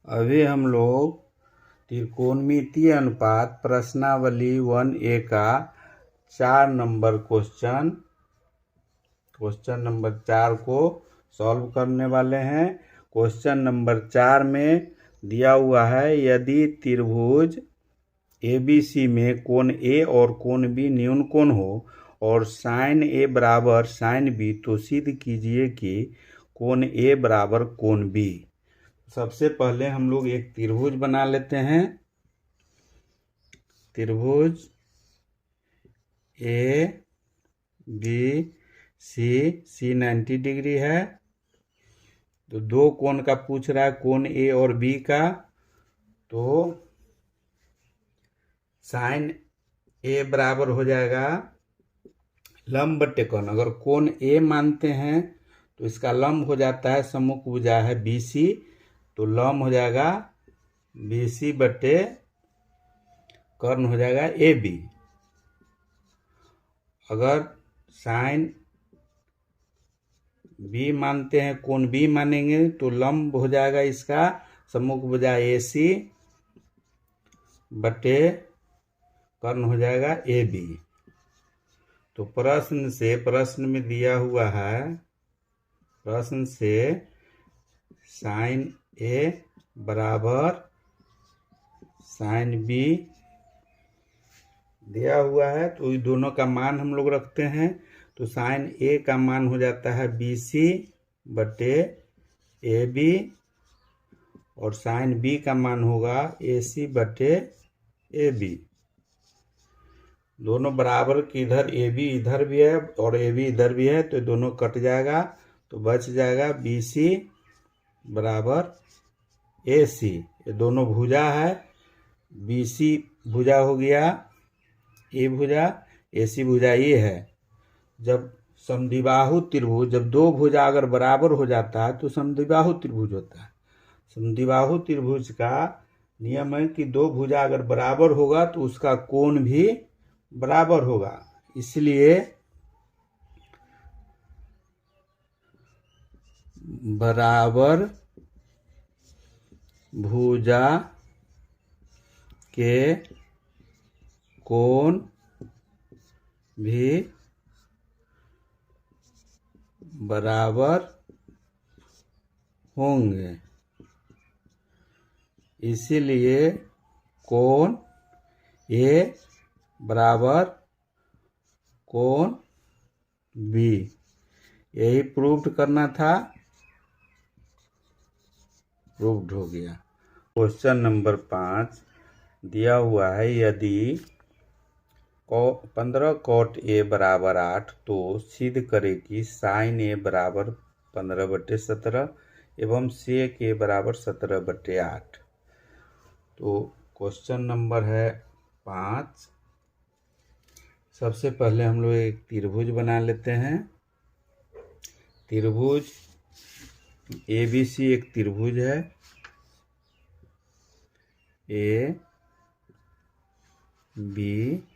अभी हम लोग त्रिकोणमितीय अनुपात प्रश्नावली 1A का 4 नंबर क्वेश्चन नंबर 4 को सॉल्व करने वाले हैं। क्वेश्चन नंबर 4 में दिया हुआ है, यदि त्रिभुज ABC में कोण A और कोण B न्यून कोण हो और साइन A बराबर साइन B, तो सिद्ध कीजिए कि कोण A बराबर कोण B। सबसे पहले हम लोग एक त्रिभुज बना लेते हैं। त्रिभुज ABC 90 डिग्री है, तो दो कोण का पूछ रहा है, कोण A और B का। तो साइन A बराबर हो जाएगा लंब बट्टे कोण। अगर कोण A मानते हैं तो इसका लंब हो जाता है, सम्मुख भुजा है BC, तो लंब हो जाएगा BC बट्टे कर्ण हो जाएगा AB। अगर साइन B मानते हैं, कोण B मानेंगे तो लंब हो जाएगा इसका सम्मुख भुजा AC बटे कर्ण हो जाएगा AB। तो प्रश्न में दिया हुआ है, प्रश्न से साइन A बराबर साइन B दिया हुआ है, तो ये दोनों का मान हम लोग रखते हैं। तो साइन A का मान हो जाता है BC बटे AB और साइन B का मान होगा AC बटे AB। दोनों बराबर की इधर AB इधर भी है और AB इधर भी है, तो दोनों कट जाएगा, तो बच जाएगा BC बराबर AC। ये दोनों भुजा है, BC भुजा हो गया A भुजा, AC भुजा ये है। जब समद्विबाहु त्रिभुज, जब दो भुजा अगर बराबर हो जाता है तो समद्विबाहु त्रिभुज होता है। समद्विबाहु त्रिभुज का नियम है कि दो भुजा अगर बराबर होगा तो उसका कोण भी बराबर होगा। इसलिए बराबर भुजा के कोण भी बराबर होंगे। इसीलिए कोण A बराबर कोण B, यही प्रूव्ड करना था, प्रूव्ड हो गया। क्वेश्चन नंबर 5 दिया हुआ है, यदि 15 cot A बराबर 8, तो सिद्ध करें कि साइन A बराबर 15/17 एवं सेक A बराबर 17/8। तो क्वेश्चन नंबर है 5। सबसे पहले हम लोग एक त्रिभुज बना लेते हैं। त्रिभुज ABC एक त्रिभुज है, ABC।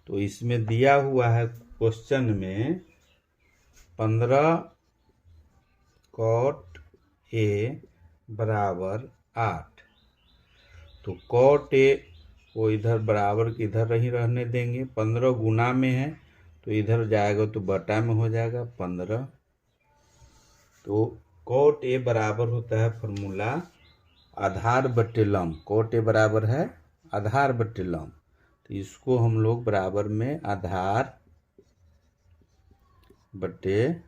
तो इसमें दिया हुआ है क्वेश्चन में 15 cot A बराबर 8। तो cot A को इधर बराबर की इधर ही रहने देंगे। 15 गुना में है तो इधर जाएगा तो बटा में हो जाएगा 15। तो cot A बराबर होता है फॉर्मूला आधार बट्टे लंब। cot A बराबर है आधार बट्टे लंब, तो इसको हम लोग बराबर में आधार बट्टे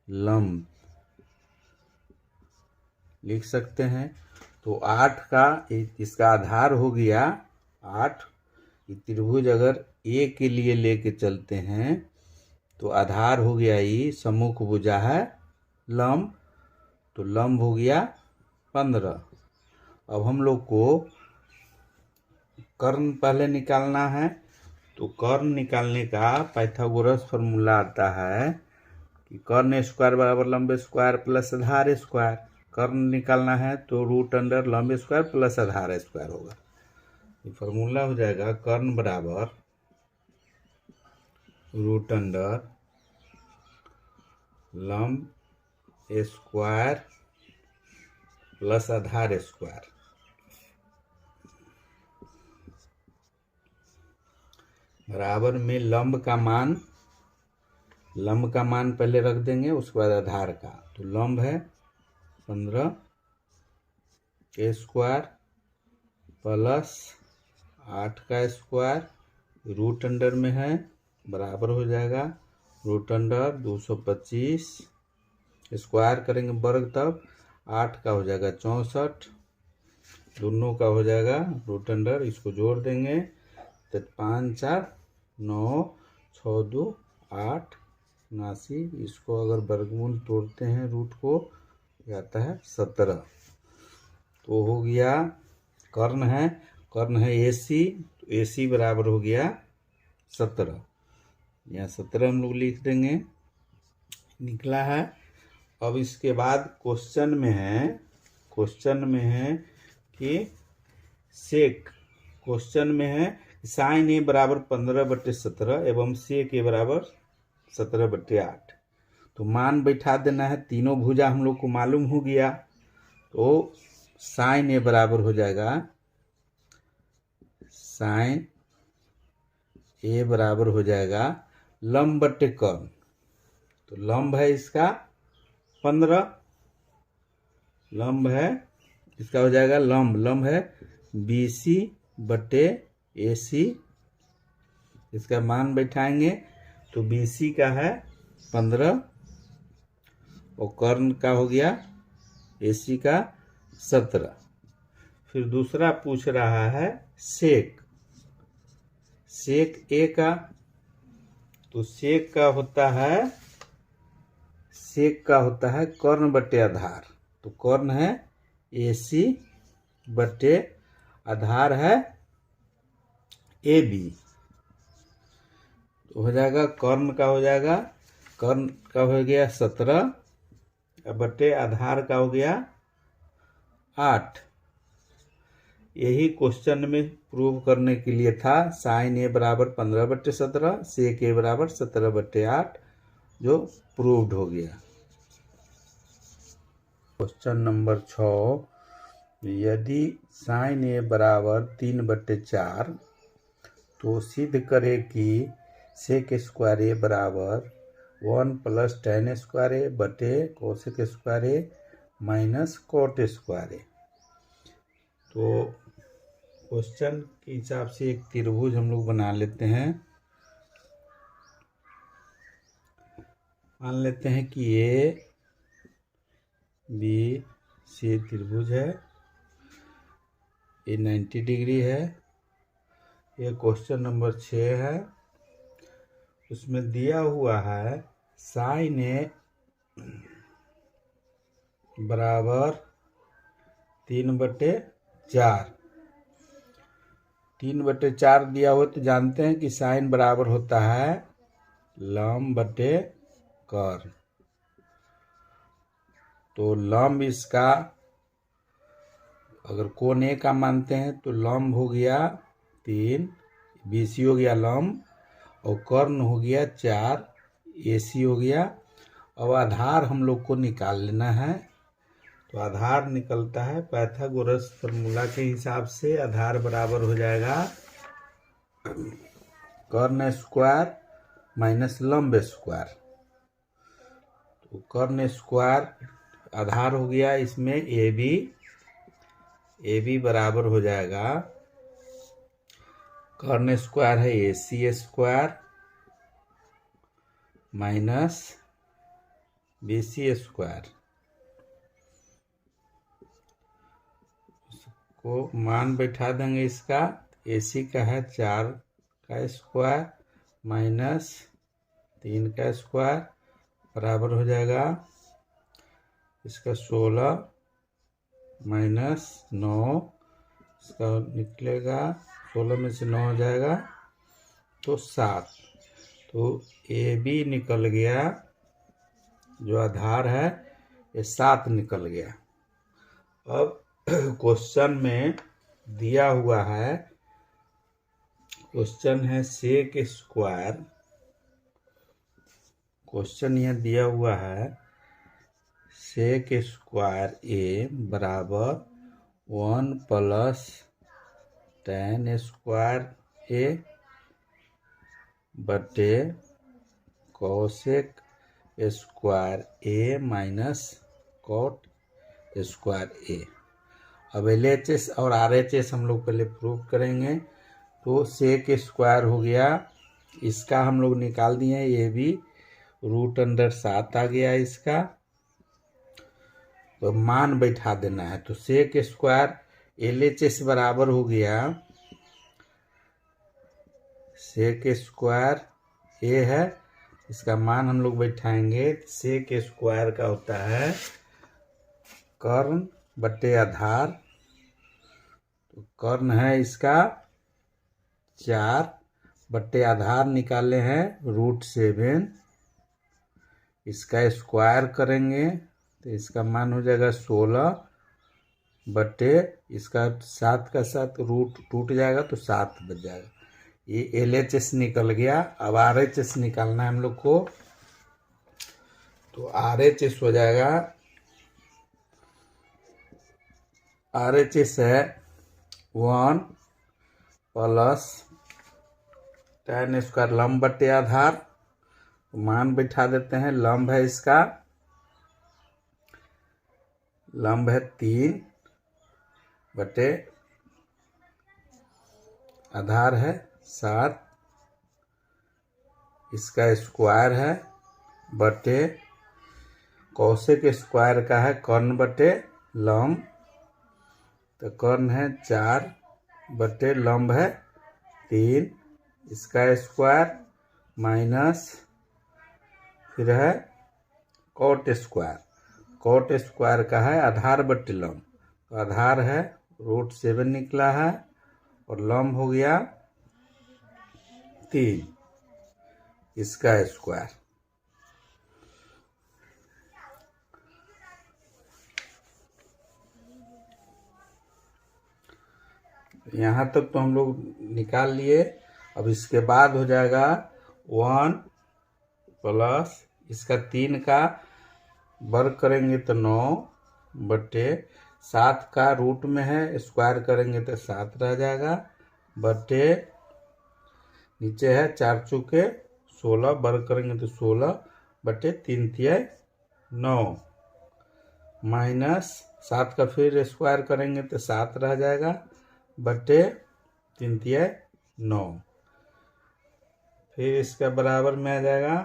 लंब लिख सकते हैं। तो 8 का इसका आधार हो गया 8। त्रिभुज अगर A के लिए लेके चलते हैं तो आधार हो गया ये, सम्मुख भुजा है लंब, तो लंब हो गया 15। अब हम लोग को कर्ण पहले निकालना है। तो कर्ण निकालने का पाइथागोरस फॉर्मूला आता है कि कर्ण स्क्वायर बराबर लंब स्क्वायर प्लस आधार स्क्वायर। कर्ण निकालना है तो रूट अंडर लंब स्क्वायर प्लस आधार स्क्वायर होगा। ये फॉर्मूला हो जाएगा कर्ण बराबर रूट अंडर लंब स्क्वायर प्लस आधार स्क्वायर बराबर में लंब का मान पहले रख देंगे, उसके बाद आधार का। तो लंब है 15 के स्क्वायर प्लस 8 का स्क्वायर रूट अंडर में है, बराबर हो जाएगा रूट अंडर 225 स्क्वायर करेंगे वर्ग, तब 8 का हो जाएगा 64, दोनों का हो जाएगा रूट अंडर, इसको जोड़ देंगे तो 5 4 9 6 2 8 79। इसको अगर वर्गमूल तोड़ते हैं रूट को आता है 17। तो हो गया कर्ण है AC, तो AC बराबर हो गया 17। यहाँ 17 हम लोग लिख देंगे, निकला है। अब इसके बाद क्वेश्चन में है कि सेक, क्वेश्चन में है साइन A बराबर 15/17 एवं सेक A बराबर 17/8। तो मान बैठा देना है, तीनों भुजा हम लोग को मालूम हो गया। तो साइन A बराबर हो जाएगा, साइन A बराबर हो जाएगा लंब बट्टे कर्ण। तो लंब है इसका 15, लंब है इसका हो जाएगा लंब है BC/AC। इसका मान बैठाएंगे तो BC का है 15 और कर्ण का हो गया AC का 17। फिर दूसरा पूछ रहा है सेक A का। तो सेक का होता है कर्ण बट्टे आधार। तो कर्ण है AC बट्टे आधार है AB। तो हो जाएगा कर्ण का हो गया 17 बट्टे आधार का हो गया 8। यही क्वेश्चन में प्रूव करने के लिए था। साइन A बराबर 15/17, सेक A बराबर 17/8, जो प्रूव्ड हो गया। क्वेश्चन नंबर 6, यदि साइन A बराबर 3/4 तो सिद्ध करें कि सेक स्क्वायर A बराबर 1 + tan स्क्वायर A बटे cosec square A minus cot square A। तो क्वेश्चन के हिसाब से एक त्रिभुज हम लोग बना लेते हैं। मान लेते हैं कि ABC त्रिभुज है, ये 90 डिग्री है। ये क्वेश्चन नंबर 6 है। उसमें दिया हुआ है साइन A बराबर 3/4। 3/4 दिया हुआ, तो जानते हैं कि साइन बराबर होता है लंब बटे कर्ण। तो लंब इसका अगर कोण A का मानते हैं तो लंब हो गया 3, BC हो गया लंब, और कर्ण हो गया 4, AC हो गया। अब आधार हम लोग को निकाल लेना है। तो आधार निकलता है पाइथागोरस फॉर्मूला के हिसाब से। आधार बराबर हो जाएगा कर्ण स्क्वायर माइनस लंब स्क्वायर। तो कर्ण स्क्वायर आधार हो गया इसमें AB बराबर हो जाएगा कर्ण स्क्वायर है AC square minus BC square. को मान बैठा देंगे इसका। AC का है 4 का स्क्वायर माइनस 3 का स्क्वायर बराबर हो जाएगा इसका 16 माइनस 9, इसका निकलेगा 16 में से 9 हो जाएगा तो 7। तो AB निकल गया, जो आधार है ये 7 निकल गया। अब क्वेश्चन में दिया हुआ है, क्वेश्चन है सेक स्क्वायर। क्वेश्चन यह दिया हुआ है सेक स्क्वायर ए बराबर 1 प्लस tan स्क्वायर ए बटे कोसेक स्क्वायर ए माइनस कॉट स्क्वायर ए। अब LHS और RHS हम लोग पहले प्रूव करेंगे। तो सेक स्क्वायर हो गया, इसका हम लोग निकाल दिए, ये भी √7 आ गया इसका। तो मान बैठा देना है। तो सेक स्क्वायर LHS बराबर हो गया, सेक स्क्वायर ए है, इसका मान हम लोग बैठाएंगे। सेक स्क्वायर का होता है कर्ण बटे आधार। तो कर्ण है इसका 4 बटे आधार निकाले हैं √7। इसका स्क्वायर करेंगे तो इसका मान हो जाएगा 16 बटे, इसका 7 का 7 रूट टूट जाएगा तो 7 बच जाएगा। ये LHS निकल गया। अब RHS निकालना है हम लोग को। तो RHS हो जाएगा, RHS है 1 प्लस tan स्क्वायर लंब बटे आधार। तो मान बैठा देते हैं। लंब है इसका, लंब है 3 बटे आधार है 7, इसका स्क्वायर है बटे कोसेक स्क्वायर का है कर्ण बटे लंब। तो कर्ण है 4 बटे लंब है 3, इसका स्क्वायर माइनस फिर है कॉट स्क्वायर। कॉट स्क्वायर का है आधार बटे लंब। तो आधार है √7 निकला है और लंब हो गया 3, इसका स्क्वायर। यहाँ तक तो हम लोग निकाल लिए। अब इसके बाद हो जाएगा 1 प्लस इसका 3 का वर्ग करेंगे तो 9 बटे 7 का रूट में है, स्क्वायर करेंगे तो 7 रह जाएगा बटे नीचे है 4 चौके 16, वर्ग करेंगे तो 16 बटे 3 तिया 9 माइनस 7 का फिर स्क्वायर करेंगे तो 7 रह जाएगा बटे 3 तिया 9। फिर इसका बराबर में आ जाएगा।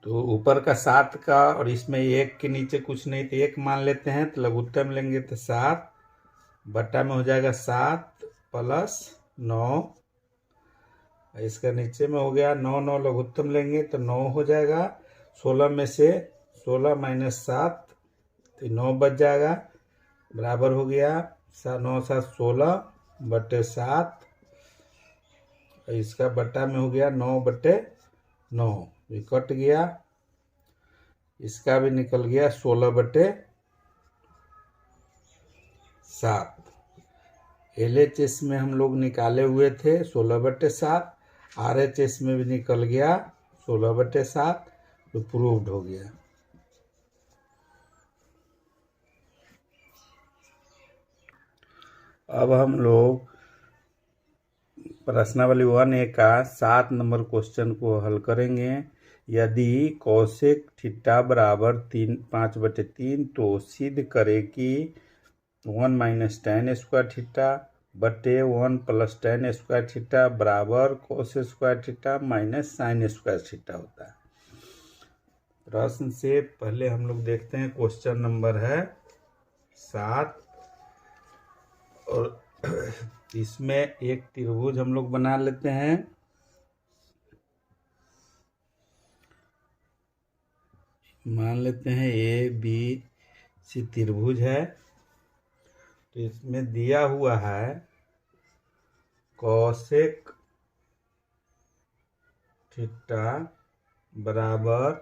तो ऊपर का 7 का और इसमें 1 के नीचे कुछ नहीं तो 1 मान लेते हैं। तो लघुत्तम लेंगे तो 7 बटा में हो जाएगा 7 प्लस 9। इसका नीचे में हो गया 9, 9 लघुत्तम लेंगे तो 9 हो जाएगा। 16 में से 16 माइनस 7 तो 9 बच जाएगा, बराबर हो गया 9 7 16 बटे 7। इसका बटा में हो गया 9 बटे 9, ये कट गया। इसका भी निकल गया 16 बटे 7। LHS में हम लोग निकाले हुए थे 16 बटे 7, RHS में भी निकल गया 16 बटे 7, तो प्रूव्ड हो गया। अब हम लोग प्रश्नावली 1A का 7 नंबर क्वेश्चन को हल करेंगे। यदि कोसेक थीटा बराबर 5/3 तो सिद्ध करें कि 1 माइनस tan स्क्वायर थीटा बटे 1 प्लस tan स्क्वायर थीटा बराबर cos square theta minus sine square theta होता है। प्रश्न से पहले हम लोग देखते हैं क्वेश्चन नंबर है 7 और इसमें एक त्रिभुज हम लोग बना लेते हैं। मान लेते हैं ABC त्रिभुज है। तो इसमें दिया हुआ है कोसेक थीटा बराबर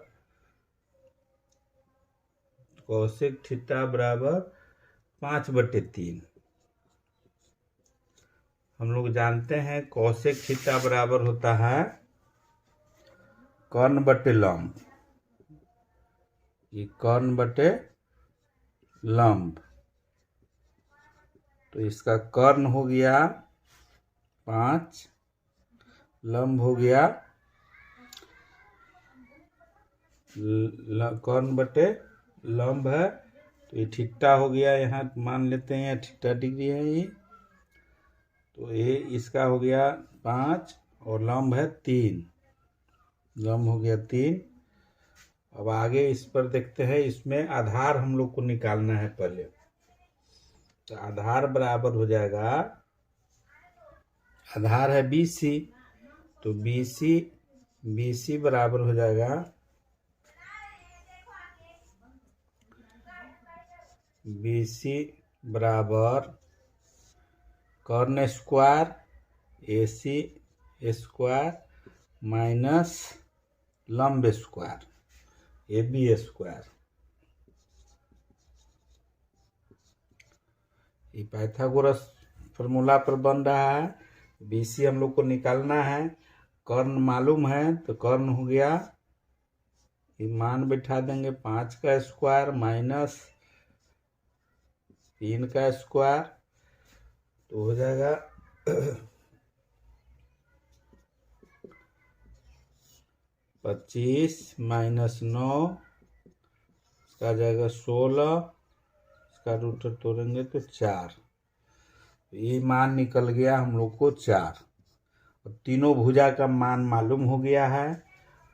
5/3। हम लोग जानते हैं कोसेक थीटा बराबर होता है कर्ण बटे लंब। ये कर्ण बटे लंब, तो इसका कर्ण हो गया 5, लंब हो गया कर्ण बटे लंब है, तो ये थीटा हो गया, यहाँ मान लेते हैं थीटा डिग्री है ये, तो ये इसका हो गया 5 और लंब है 3, लंब हो गया 3। अब आगे इस पर देखते हैं, इसमें आधार हम लोग को निकालना है पहले, तो आधार बराबर हो जाएगा, आधार है BC, तो BC बराबर हो जाएगा BC बराबर कर्ण स्क्वायर AC स्क्वायर माइनस लंब स्क्वायर AB स्क्वायर। ये पाइथागोरस फार्मूला पर बन रहा है। BC हम लोग को निकालना है, कर्ण मालूम है, तो कर्ण हो गया, ये मान बैठा देंगे 5 का स्क्वायर माइनस 3 का स्क्वायर, तो हो जाएगा 25 माइनस 9, इसका जाएगा 16, इसका रूट तोड़ेंगे तो 4, ये मान निकल गया हम लोग को 4। अब तीनों भुजा का मान मालूम हो गया है।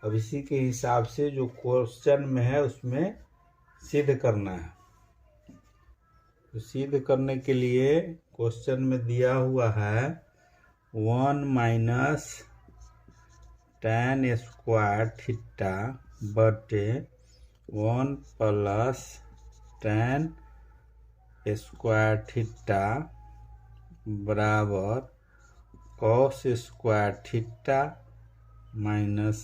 अब इसी के हिसाब से जो क्वेश्चन में है उसमें सिद्ध करना है। तो सिद्ध करने के लिए क्वेश्चन में दिया हुआ है 1 माइनस tan स्क्वायर थीटा बटे 1 प्लस tan स्क्वायर थीटा बराबर cos square theta minus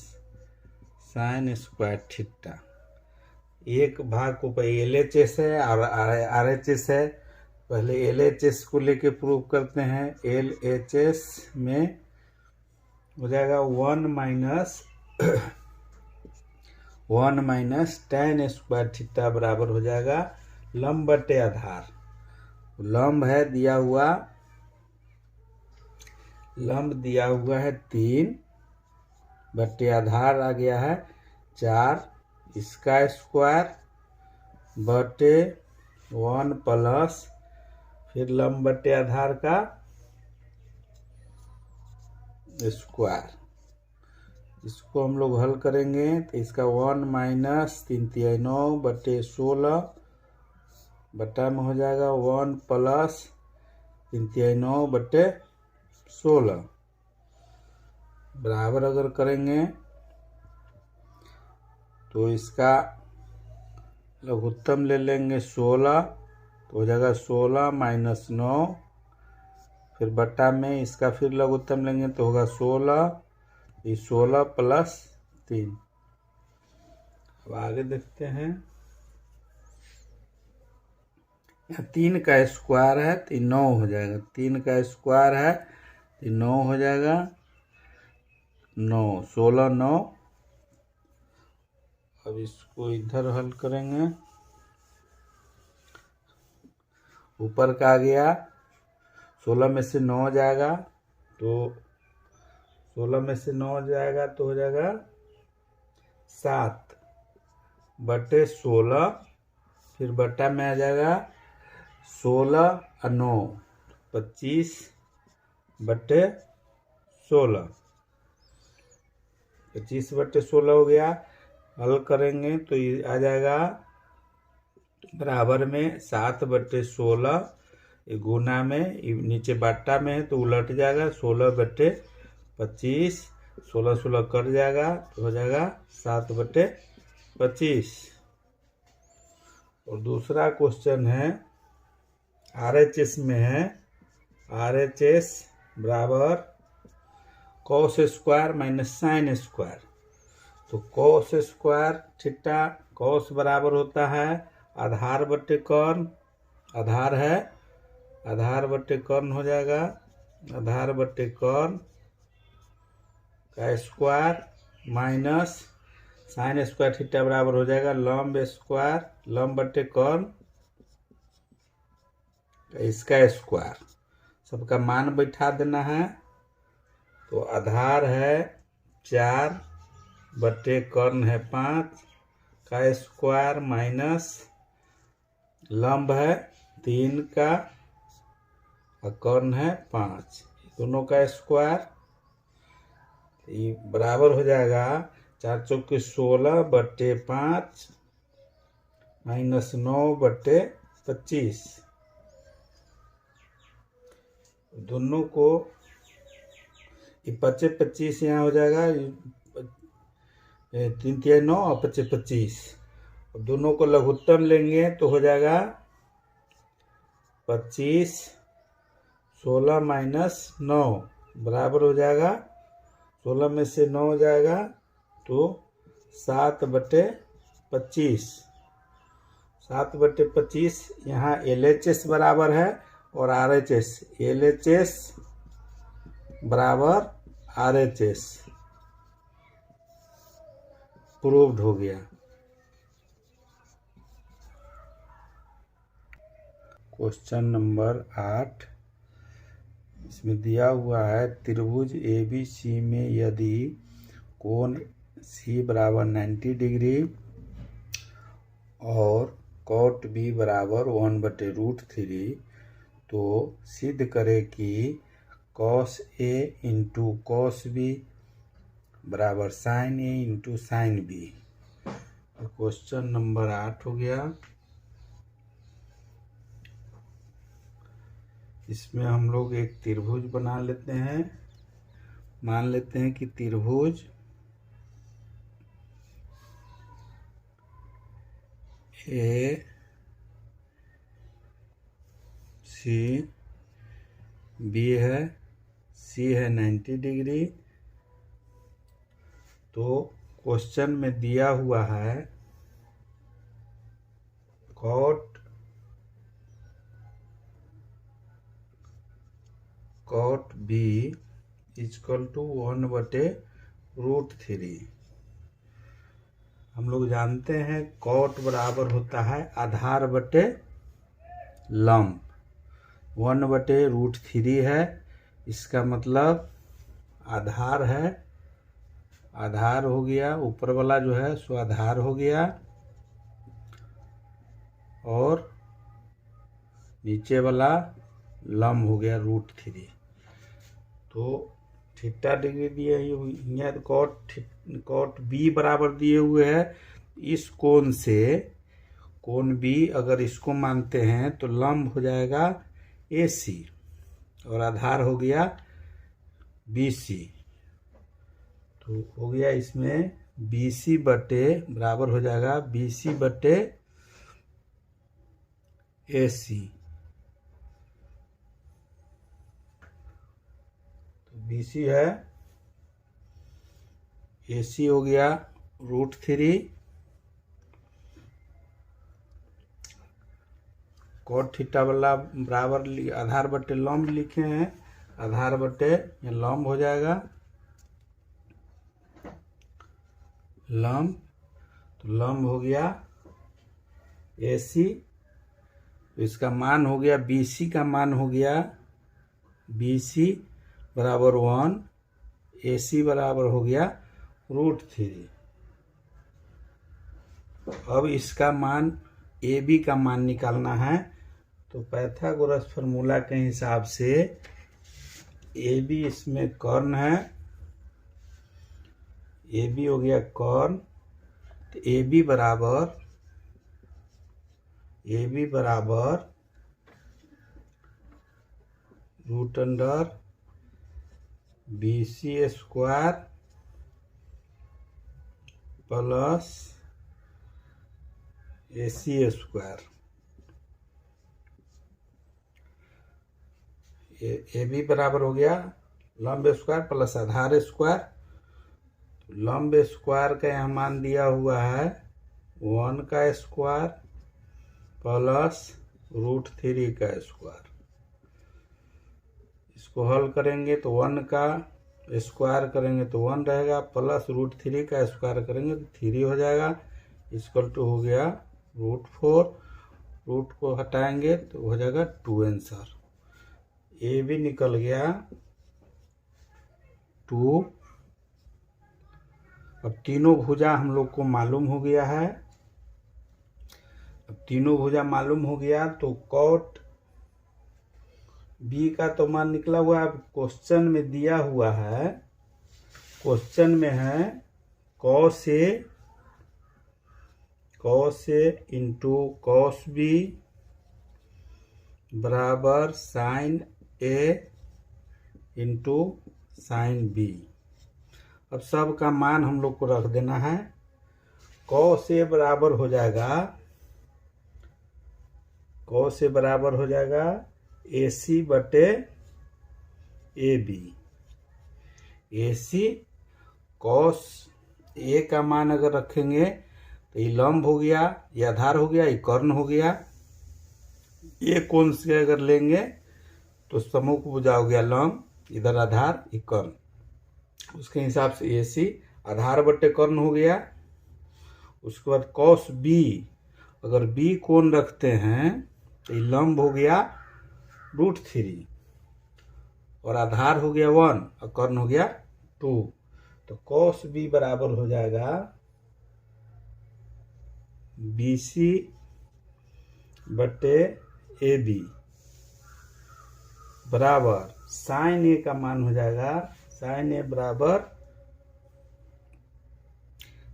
sin square theta. एक भाग को LHS है और RHS है। पहले LHS को लेके प्रूव करते हैं। LHS में हो जाएगा 1 माइनस tan स्क्वायर थीटा बराबर हो जाएगा लंब बटे आधार। लंब है दिया हुआ, लंब दिया हुआ है 3 बटे आधार आ गया है 4, इसका स्क्वायर बटे 1 प्लस फिर लंब बटे आधार का स्क्वायर। इसको हम लोग हल करेंगे तो इसका 1 माइनस 3 तिहाई 9 बटे 16 बटा में हो जाएगा 1 प्लस 3 तिहाई 9 बटे 16 बराबर अगर करेंगे तो इसका लघुत्तम ले लेंगे 16, तो हो जाएगा 16 माइनस 9, फिर बट्टा में इसका फिर लघुत्तम लेंगे तो होगा 16, ये 16 प्लस 3। अब आगे देखते हैं, यहाँ 3 का स्क्वायर है तो 9 हो जाएगा, 3 का स्क्वायर है तो 9 हो जाएगा, 9 16 9। अब इसको इधर हल करेंगे, ऊपर का आ गया 16 में से 9 जाएगा तो 16 में से 9 जाएगा तो हो जाएगा 7 बटे 16, फिर बटा में आ जाएगा 16 और 9 25 बटे 16, 25 बटे 16 हो गया। हल करेंगे तो ये आ जाएगा बराबर में 7 बटे 16, गुना में नीचे बाटा में है तो उलट जाएगा 16 बटे 25, 16 16 कट जाएगा तो हो जाएगा 7 बटे 25। और दूसरा क्वेश्चन है RHS में है, RHS बराबर cos square minus sine square. तो cos स्क्वायर थीटा cos बराबर होता है आधार बटे कर्ण, आधार है आधार बटे कर्ण हो जाएगा, आधार बटे कर्ण का square minus sine square theta बराबर हो जाएगा लंब स्क्वायर लंब बटे कॉर्न इसका स्क्वायर, सबका मान बैठा देना है। तो आधार है 4 बटे कर्ण है 5 का स्क्वायर माइनस लंब है 3 का और कर्ण है 5, दोनों का स्क्वायर। ये बराबर हो जाएगा 4 चौके 16 बटे 5 माइनस 9 बटे 25। दोनों को ये 25 यहाँ हो जाएगा, 3 3 9 और 25। दोनों को लघुत्तम लेंगे तो हो जाएगा 25 16 माइनस 9 बराबर हो जाएगा 16 में से 9 हो जाएगा तो 7 बटे 25। 7 बटे 25 यहाँ LHS बराबर है और RHS, LHS बराबर RHS प्रूव्ड हो गया। क्वेश्चन नंबर 8, इसमें दिया हुआ है त्रिभुज ABC में यदि कोण C बराबर 90 डिग्री और कॉट B बराबर 1/√3 तो सिद्ध करे कि cos A into cos B बराबर sin A into sin B। Question number 8 हो गया। इसमें हम लोग एक त्रिभुज बना लेते हैं। मान लेते हैं कि त्रिभुज AB है, C है 90 डिग्री। तो क्वेश्चन में दिया हुआ है कॉट B इक्वल टू 1/√3। हम लोग जानते हैं कॉट बराबर होता है आधार बटे लंब, 1/√3 है। इसका मतलब आधार है, आधार हो गया, ऊपर वाला जो है सो आधार हो गया और नीचे वाला लंब हो गया √3। तो थीटा डिग्री दिए हुई है, कॉट B बराबर दिए हुए है। इस कोण से कोण B अगर इसको मानते हैं तो लंब हो जाएगा AC और आधार हो गया BC। तो हो गया इसमें BC बटे बराबर हो जाएगा BC बटे AC। तो BC है, AC हो गया √3। कॉट थीटा वाला बराबर आधार बटे लंब लिखे हैं, आधार बटे ये लंब हो जाएगा लंब। तो लंब हो गया AC। तो इसका मान हो गया BC का मान हो गया BC बराबर 1, AC बराबर हो गया √3। अब इसका मान AB का मान निकालना है। तो पाइथागोरस फार्मूला के हिसाब से AB इसमें कर्ण है, AB हो गया कर्ण। तो AB बराबर √BC square plus AC square. AB बराबर हो गया लंब स्क्वायर प्लस आधार स्क्वायर। लंब स्क्वायर का यहाँ मान दिया हुआ है 1 का स्क्वायर प्लस √3 का स्क्वायर। इसको हल करेंगे तो 1 का स्क्वायर करेंगे तो 1 रहेगा, प्लस √3 का स्क्वायर करेंगे तो 3 हो जाएगा, इक्वल टू हो गया √4। रूट को हटाएंगे तो हो जाएगा 2 आंसर। ए भी निकल गया 2। अब तीनों भुजा हम लोग को मालूम हो गया है। अब तीनों भुजा मालूम हो गया तो कॉट बी का तो मान निकला हुआ है। अब क्वेश्चन में दिया हुआ है, क्वेश्चन में है cos A into cos B बराबर साइन ए इंटू साइन बी। अब सब का मान हम लोग को रख देना है। कॉस ए बराबर हो जाएगा AC बटे AB। AC कॉस ए का मान अगर रखेंगे तो ये लंब हो गया, ये आधार हो गया, ये कर्ण हो गया। ये कोण से अगर लेंगे तो सम्मुख भुजा हो गया लंब, इधर आधार, ये कर्ण। उसके हिसाब से AC आधार बटे कर्ण हो गया। उसके बाद कॉस B, अगर B कोण रखते हैं तो ये लंब हो गया √3 और आधार हो गया 1 और कर्ण हो गया 2। तो कॉस B बराबर हो जाएगा BC बटे AB बराबर साइन ए का मान हो जाएगा, साइन ए बराबर,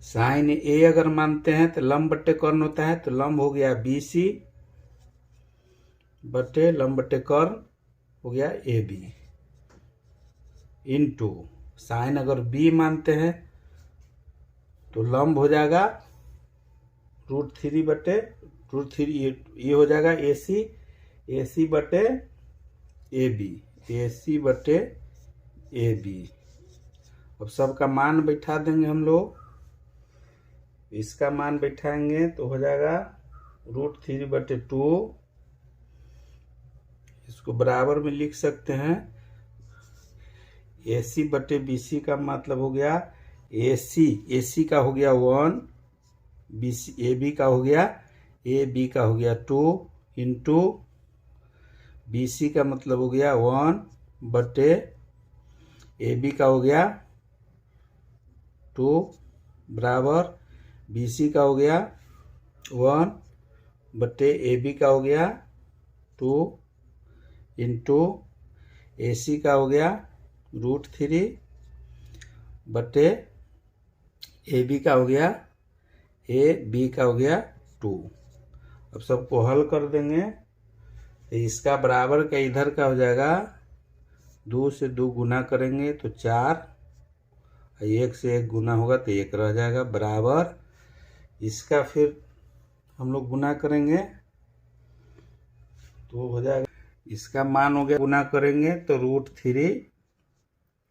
साइन ए अगर मानते हैं तो लंब बटे कर्ण होता है, तो लंब हो गया BC बटे लंब बटे कर्ण हो गया AB इंटू साइन अगर B मानते हैं तो लंब हो जाएगा √3 बटे √3, ये हो जाएगा AC बटे AB। अब सबका मान बैठा देंगे हम लोग। इसका मान बैठाएंगे तो हो जाएगा √3 बटे 2। इसको बराबर में लिख सकते हैं। AC बटे BC का मतलब हो गया AC का हो गया 1, AB का हो गया 2 इंटू BC का मतलब हो गया 1 बटे AB का हो गया 2 बराबर BC का हो गया 1 बटे AB का हो गया 2 इंटू AC का हो गया √3 बटे AB का हो गया 2। अब सबको हल कर देंगे तो इसका बराबर का इधर का हो जाएगा 2 से 2 गुना करेंगे तो 4, 1 से 1 गुना होगा तो 1 रह जाएगा बराबर। इसका फिर हम लोग गुना करेंगे तो हो जाएगा, इसका मान हो गया, गुना करेंगे तो √3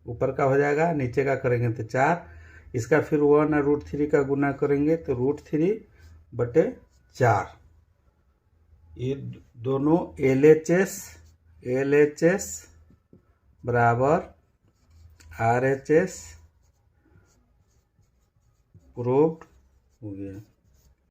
ऊपर का हो जाएगा, नीचे का करेंगे तो 4। इसका फिर 1 और √3 का गुना करेंगे तो √3 बटे 4। ये दोनों LHS बराबर RHS प्रूव्ड हो गया।